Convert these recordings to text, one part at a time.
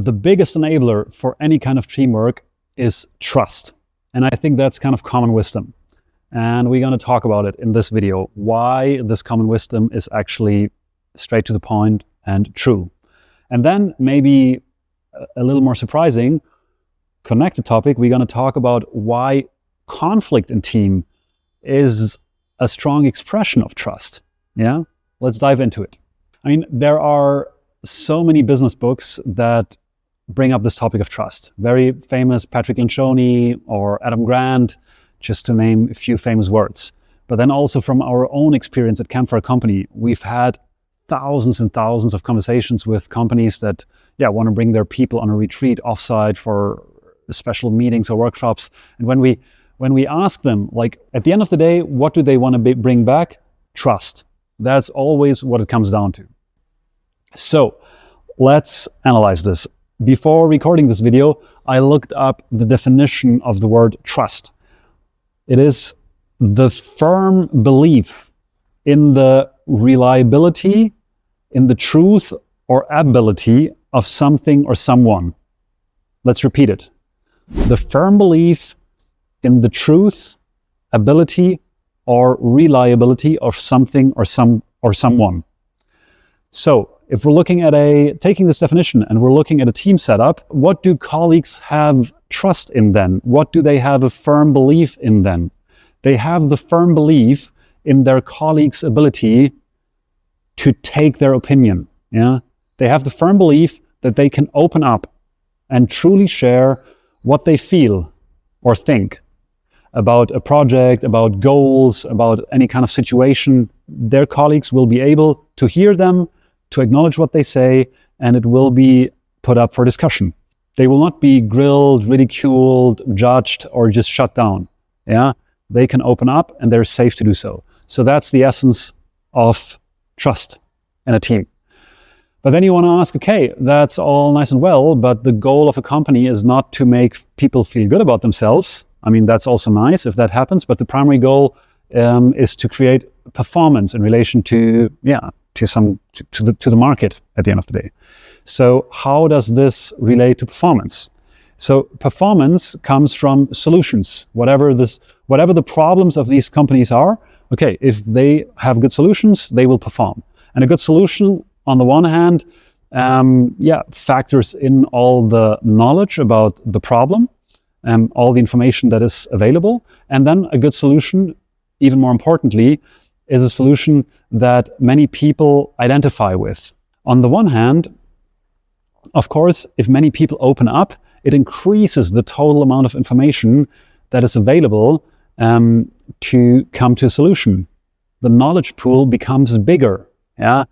the biggest enabler for any kind of teamwork is trust. And I think that's kind of common wisdom. And we're going to talk about it in this video, why this common wisdom is actually straight to the point and true. And then maybe a little more surprising, connected topic, we're going to talk about why conflict in team is a strong expression of trust. Yeah, let's dive into it. I mean, there are so many business books that bring up this topic of trust. Very famous Patrick Lencioni or Adam Grant, just to name a few famous words. But then also from our own experience at Campfire Company, we've had thousands and thousands of conversations with companies that want to bring their people on a retreat offsite for special meetings or workshops. And when we ask them, like, at the end of the day, what do they want to bring back? Trust. That's always what it comes down to. So let's analyze this. Before recording this video, I looked up the definition of the word trust. It is the firm belief in the reliability, in the truth or ability of something or someone. Let's repeat it. The firm belief in the truth, ability, or reliability of something or someone. So if we're looking at taking this definition and we're looking at a team setup, what do colleagues have trust in then? What do they have a firm belief in then? They have the firm belief in their colleagues' ability to take their opinion. Yeah, they have the firm belief that they can open up and truly share what they feel or think about a project, about goals, about any kind of situation. Their colleagues will be able to hear them, to acknowledge what they say, and it will be put up for discussion. They will not be grilled, ridiculed, judged, or just shut down. Yeah, they can open up and they're safe to do so. So that's the essence of trust in a team. But then you want to ask, okay, that's all nice and well, but the goal of a company is not to make people feel good about themselves. I mean, that's also nice if that happens, but the primary goal is to create performance in relation to the market at the end of the day. So how does this relate to performance? So performance comes from solutions. Whatever the problems of these companies are, okay, if they have good solutions, they will perform. And a good solution, on the one hand, factors in all the knowledge about the problem, all the information that is available. And then a good solution, even more importantly, is a solution that many people identify with. On the one hand, of course, if many people open up, it increases the total amount of information that is available to come to a solution. The knowledge pool becomes bigger. Yeah,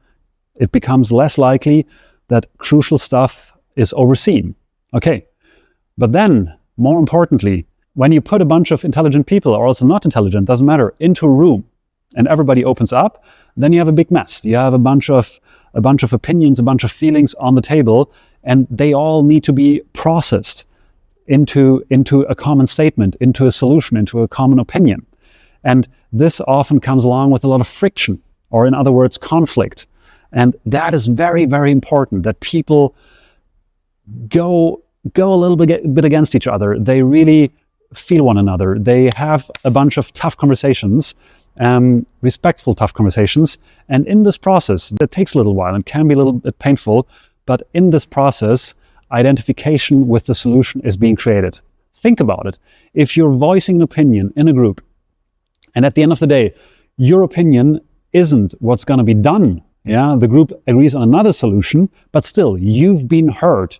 it becomes less likely that crucial stuff is overseen. Okay, but then, more importantly, when you put a bunch of intelligent people, or also not intelligent, doesn't matter, into a room, and everybody opens up, then you have a big mess. You have a bunch of opinions, a bunch of feelings on the table, and they all need to be processed into a common statement, into a solution, into a common opinion. And this often comes along with a lot of friction, or in other words, conflict. And that is very, very important, that people go a little bit against each other. They really feel one another. They have a bunch of tough conversations, respectful tough conversations. And in this process, that takes a little while and can be a little bit painful, but in this process, identification with the solution is being created. Think about it. If you're voicing an opinion in a group, and at the end of the day, your opinion isn't what's going to be done. Yeah, the group agrees on another solution, but still, you've been heard.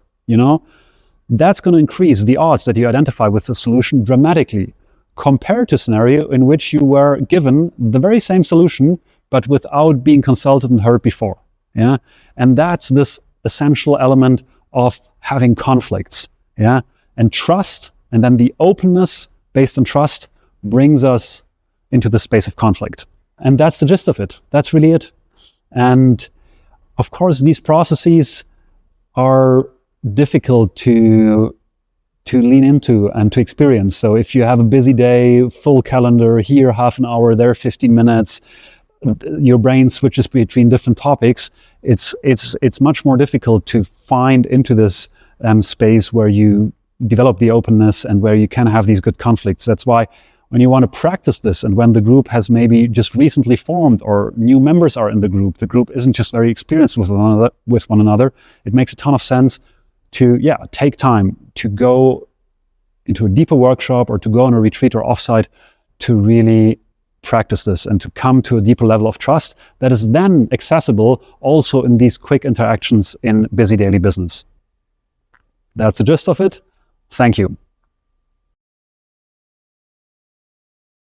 That's going to increase the odds that you identify with the solution dramatically, compared to a scenario in which you were given the very same solution, but without being consulted and heard before. Yeah, and that's this essential element of having conflicts. Yeah, and trust, and then the openness based on trust brings us into the space of conflict. And that's the gist of it. That's really it. And of course, these processes are difficult to lean into and to experience. So if you have a busy day, full calendar, here half an hour, there 15 minutes, your brain switches between different topics, it's much more difficult to find into this space where you develop the openness and where you can have these good conflicts. That's why when you want to practice this, and when the group has maybe just recently formed or new members are in the group isn't just very experienced with one another, it makes a ton of sense to take time to go into a deeper workshop or to go on a retreat or offsite to really practice this and to come to a deeper level of trust that is then accessible also in these quick interactions in busy daily business. That's the gist of it. Thank you.